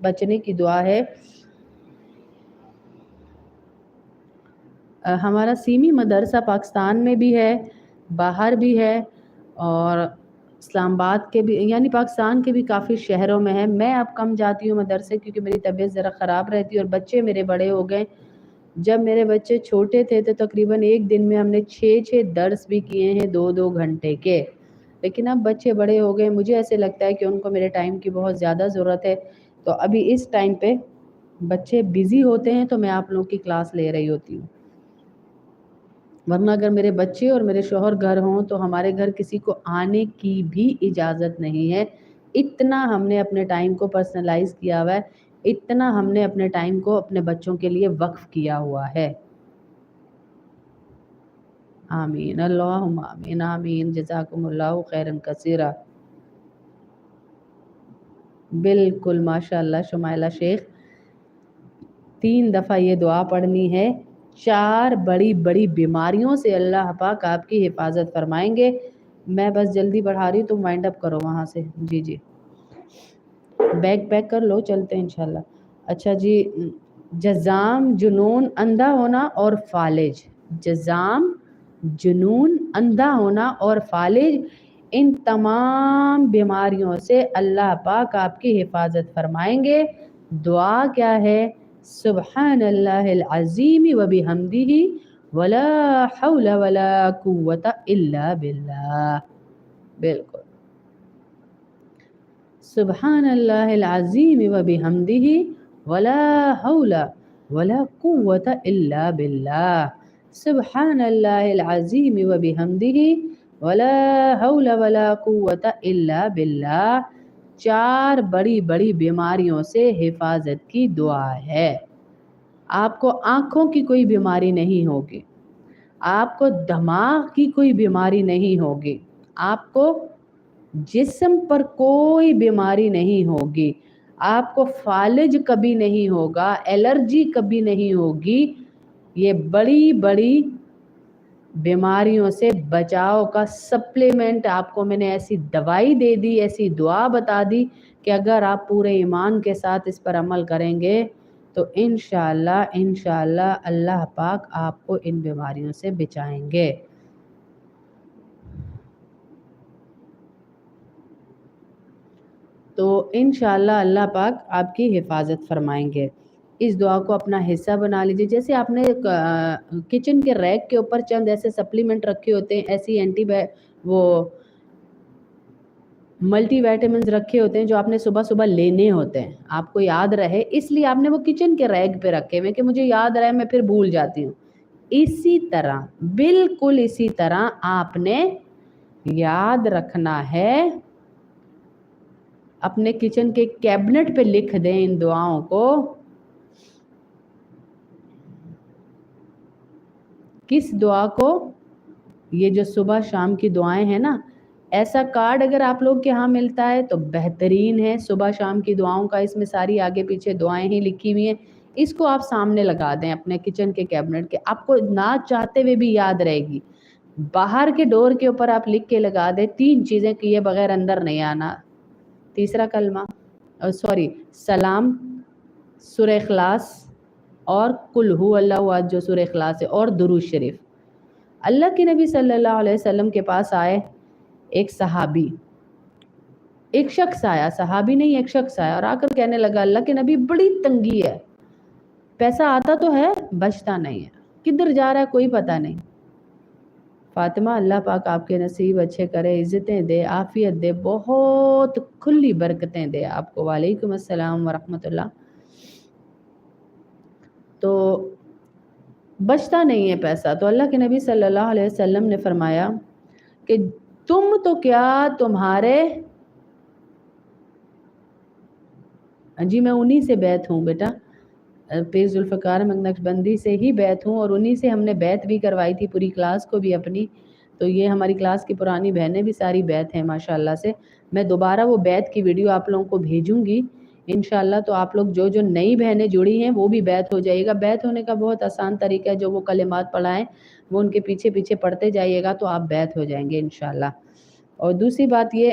بچنے کی دعا ہے. ہمارا سیمی مدرسہ پاکستان میں بھی ہے، باہر بھی ہے، اور اسلام آباد کے بھی، یعنی پاکستان کے بھی کافی شہروں میں ہے. میں اب کم جاتی ہوں مدرسے کیونکہ میری طبیعت ذرا خراب رہتی ہے اور بچے میرے بڑے ہو گئے. جب میرے بچے چھوٹے تھے تو تقریباً ایک دن میں ہم نے 6 درس بھی کیے ہیں 2 گھنٹے کے. لیکن اب بچے بڑے ہو گئے، مجھے ایسے لگتا ہے کہ ان کو میرے ٹائم کی بہت زیادہ ضرورت ہے. تو ابھی اس ٹائم پہ بچے بزی ہوتے ہیں تو میں آپ لوگوں کی کلاس لے رہی ہوتی ہوں. ورنہ اگر میرے بچے اور میرے شوہر گھر ہوں تو ہمارے گھر کسی کو آنے کی بھی اجازت نہیں ہے. اتنا ہم نے اپنے ٹائم کو پرسنلائز کیا ہوا ہے، اتنا ہم نے اپنے ٹائم کو اپنے بچوں کے لیے وقف کیا ہوا ہے. آمین، اللہم آمین آمین. جزاکم اللہ خیرا کثیرا. بالکل ماشاءاللہ شمائلہ شیخ، 3 دفعہ یہ دعا پڑھنی ہے. 4 بڑی بڑی بیماریوں سے اللہ پاک آپ کی حفاظت فرمائیں گے. میں بس جلدی بڑھا رہی ہوں، تم وائنڈ اپ کرو وہاں سے. جی جی بیگ پیک کر لو، چلتے ہیں انشاءاللہ. اچھا جی، جزام، جنون، اندھا ہونا اور فالج. جزام، جنون، اندھا ہونا اور فالج، ان تمام بیماریوں سے اللہ پاک آپ کی حفاظت فرمائیں گے. دعا کیا ہے؟ سبحان اللہ العظیم و بحمدہ ولا حول ولا قوت الا باللہ. بالکل، سبحان اللہ العظیم و بحمدہ ولا حول ولا قوت الا باللہ. سبحان اللہ العظیم و بحمدہ ولا حول ولا قوت الا باللہ. 4 بڑی بڑی بیماریوں سے حفاظت کی دعا ہے. آپ کو آنکھوں کی کوئی بیماری نہیں ہوگی، آپ کو دماغ کی کوئی بیماری نہیں ہوگی، آپ کو جسم پر کوئی بیماری نہیں ہوگی، آپ کو فالج کبھی نہیں ہوگا، الرجی کبھی نہیں ہوگی. یہ بڑی بڑی بیماریوں سے بچاؤ کا سپلیمنٹ آپ کو میں نے ایسی دوائی دے دی، ایسی دعا بتا دی کہ اگر آپ پورے ایمان کے ساتھ اس پر عمل کریں گے تو انشاءاللہ اللہ پاک آپ کو ان بیماریوں سے بچائیں گے. تو انشاءاللہ اللہ پاک آپ کی حفاظت فرمائیں گے. اس دعا کو اپنا حصہ بنا لیجیے. جیسے آپ نے کچن کے ریک کے اوپر چند ایسے سپلیمنٹ رکھے ہوتے ہیں، ایسی وہ ملٹی وائٹامنز رکھے ہوتے ہیں جو آپ نے صبح صبح لینے ہوتے ہیں، آپ کو یاد رہے اس لیے آپ نے وہ کچن کے ریک پہ رکھے ہوئے کہ مجھے یاد رہے، میں پھر بھول جاتی ہوں. اسی طرح، بالکل اسی طرح آپ نے یاد رکھنا ہے. اپنے کچن کے کیبنٹ پہ لکھ دیں ان دعاؤں کو. کس دعا کو؟ یہ جو صبح شام کی دعائیں ہیں نا، ایسا کارڈ اگر آپ لوگ کے ہاں ملتا ہے تو بہترین ہے. صبح شام کی دعاؤں کا، اس میں ساری آگے پیچھے دعائیں ہی لکھی ہوئی ہیں. اس کو آپ سامنے لگا دیں اپنے کچن کے کیبنٹ کے، آپ کو نہ چاہتے ہوئے بھی یاد رہے گی. باہر کے ڈور کے اوپر آپ لکھ کے لگا دیں 3 چیزیں کیے بغیر اندر نہیں آنا. تیسرا کلمہ، سلام، سورہ اخلاص اور قل هو اللہ احد جو سورہ اخلاص ہے، اور درود شریف. اللہ کے نبی صلی اللہ علیہ وسلم کے پاس آئے ایک صحابی، ایک شخص آیا، صحابی نہیں، ایک شخص آیا اور آ کر کہنے لگا اللہ کے نبی بڑی تنگی ہے، پیسہ آتا تو ہے بچتا نہیں ہے، کدھر جا رہا ہے کوئی پتہ نہیں. فاطمہ اللہ پاک آپ کے نصیب اچھے کرے، عزتیں دے، عافیت دے، بہت کھلی برکتیں دے آپ کو. وعلیکم السلام ورحمۃ اللہ. تو بچتا نہیں ہے پیسہ، تو اللہ کے نبی صلی اللہ علیہ وسلم نے فرمایا کہ تم تو کیا، تمہارے جی میں انہی سے بیعت ہوں بیٹا، پیر ذوالفقار احمد نقشبندی سے ہی بیعت ہوں، اور انہی سے ہم نے بیعت بھی کروائی تھی پوری کلاس کو بھی اپنی. تو یہ ہماری کلاس کی پرانی بہنیں بھی ساری بیعت ہیں ماشاءاللہ سے. میں دوبارہ وہ بیعت کی ویڈیو آپ لوگوں کو بھیجوں گی انشاءاللہ. تو آپ لوگ جو نئی بہنیں جڑی ہیں وہ بھی بیعت ہو جائیے گا. بیعت ہونے کا بہت آسان طریقہ ہے، جو وہ کلمات پڑھائیں وہ ان کے پیچھے پیچھے پڑھتے جائیے گا تو آپ بیعت ہو جائیں گے انشاءاللہ. اور دوسری بات یہ،